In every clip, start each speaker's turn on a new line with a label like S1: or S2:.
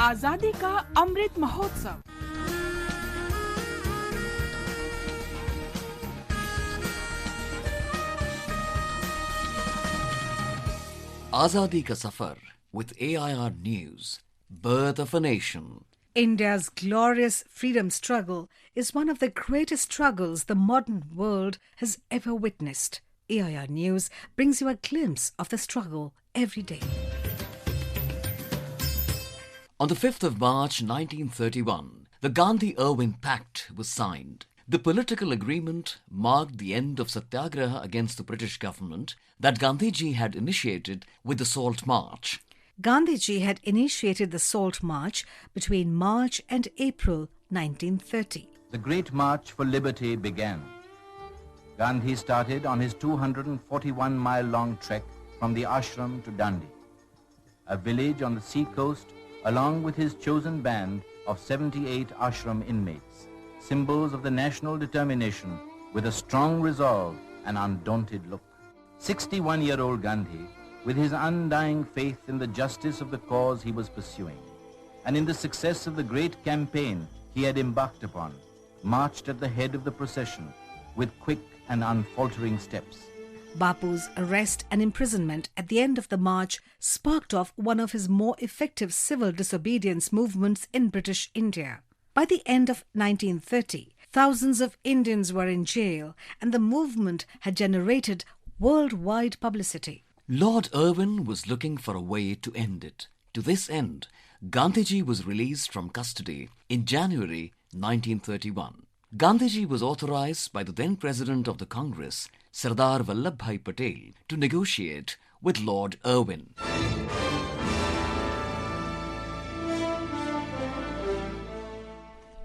S1: आजादी का Amrit Mahotsav.
S2: Azadi Ka Safar with AIR News, Birth of a Nation.
S3: India's glorious freedom struggle is one of the greatest struggles the modern world has ever witnessed. AIR News brings you a glimpse of the struggle every day.
S2: On the 5th of March 1931, the Gandhi-Irwin Pact was signed. The political agreement marked the end of Satyagraha against the British government that Gandhiji had initiated with the Salt March.
S3: Gandhiji had initiated the Salt March between March and April 1930.
S4: The Great March for Liberty began. Gandhi started on his 241-mile-long trek from the ashram to Dandi, a village on the sea coast, along with his chosen band of 78 ashram inmates, symbols of the national determination with a strong resolve and undaunted look. 61-year-old Gandhi, with his undying faith in the justice of the cause he was pursuing, and in the success of the great campaign he had embarked upon, marched at the head of the procession with quick and unfaltering steps.
S3: Bapu's arrest and imprisonment at the end of the march sparked off one of his more effective civil disobedience movements in British India. By the end of 1930, thousands of Indians were in jail and the movement had generated worldwide publicity.
S2: Lord Irwin was looking for a way to end it. To this end, Gandhiji was released from custody in January 1931. Gandhiji was authorized by the then President of the Congress, Sardar Vallabhbhai Patel, to negotiate with Lord Irwin.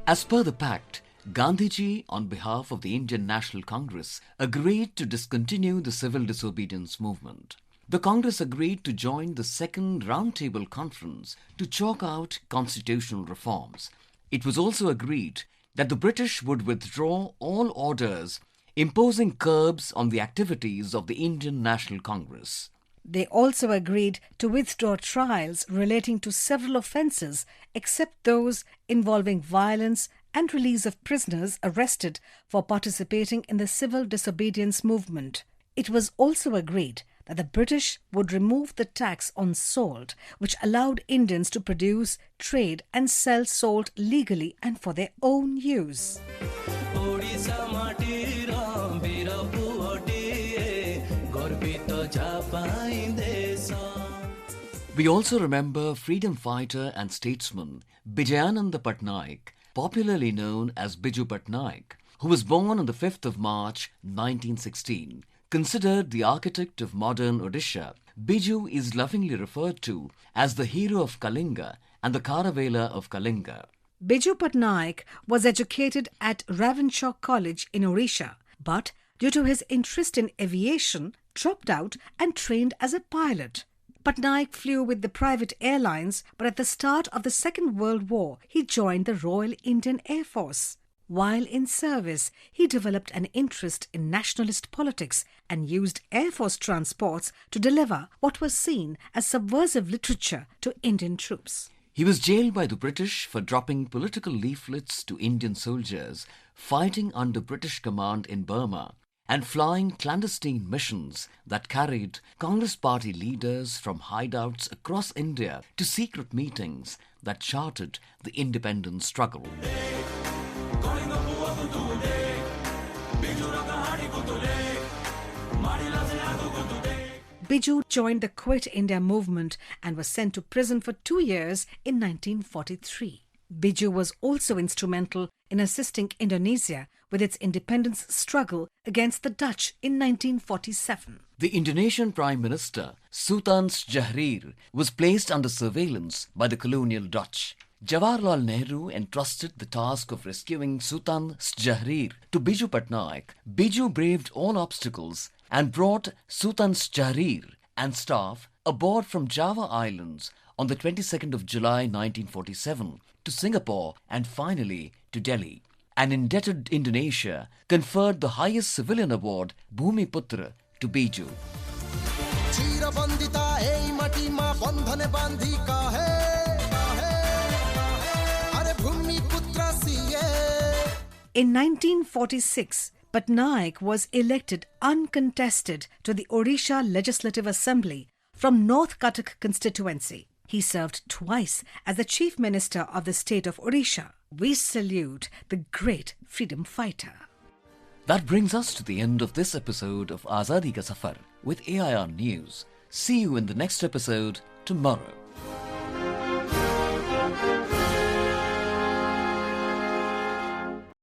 S2: As per the pact, Gandhiji, on behalf of the Indian National Congress, agreed to discontinue the civil disobedience movement. The Congress agreed to join the second roundtable conference to chalk out constitutional reforms. It was also agreed that the British would withdraw all orders imposing curbs on the activities of the Indian National Congress.
S3: They also agreed to withdraw trials relating to several offences except those involving violence and release of prisoners arrested for participating in the civil disobedience movement. It was also agreed that the British would remove the tax on salt, which allowed Indians to produce, trade and sell salt legally and for their own use.
S2: We also remember freedom fighter and statesman Bijayananda Patnaik, popularly known as Biju Patnaik, who was born on the 5th of March 1916. Considered the architect of modern Odisha, Biju is lovingly referred to as the hero of Kalinga and the Karavela of Kalinga.
S3: Biju Patnaik was educated at Ravenshaw College in Odisha, but due to his interest in aviation, dropped out and trained as a pilot. Patnaik flew with the private airlines, but at the start of the Second World War, he joined the Royal Indian Air Force. While in service, he developed an interest in nationalist politics and used Air Force transports to deliver what was seen as subversive literature to Indian troops.
S2: He was jailed by the British for dropping political leaflets to Indian soldiers fighting under British command in Burma and flying clandestine missions that carried Congress party leaders from hideouts across India to secret meetings that charted the independence struggle.
S3: Biju joined the Quit India movement and was sent to prison for 2 years in 1943. Biju was also instrumental in assisting Indonesia with its independence struggle against the Dutch in 1947.
S2: The Indonesian Prime Minister, Sultan Syahrir, was placed under surveillance by the colonial Dutch. Jawaharlal Nehru entrusted the task of rescuing Sultan Syahrir to Biju Patnaik. Biju braved all obstacles and brought Sultan Syahrir and staff aboard from Java Islands on the 22nd of July 1947 to Singapore and finally to Delhi. An indebted Indonesia conferred the highest civilian award, Bhumiputra, to Biju.
S3: In 1946, Patnaik was elected uncontested to the Odisha Legislative Assembly from North Cuttack constituency. He served twice as the Chief Minister of the state of Odisha. We salute the great freedom fighter.
S2: That brings us to the end of this episode of Azadi Ka Safar with AIR News. See you in the next episode tomorrow.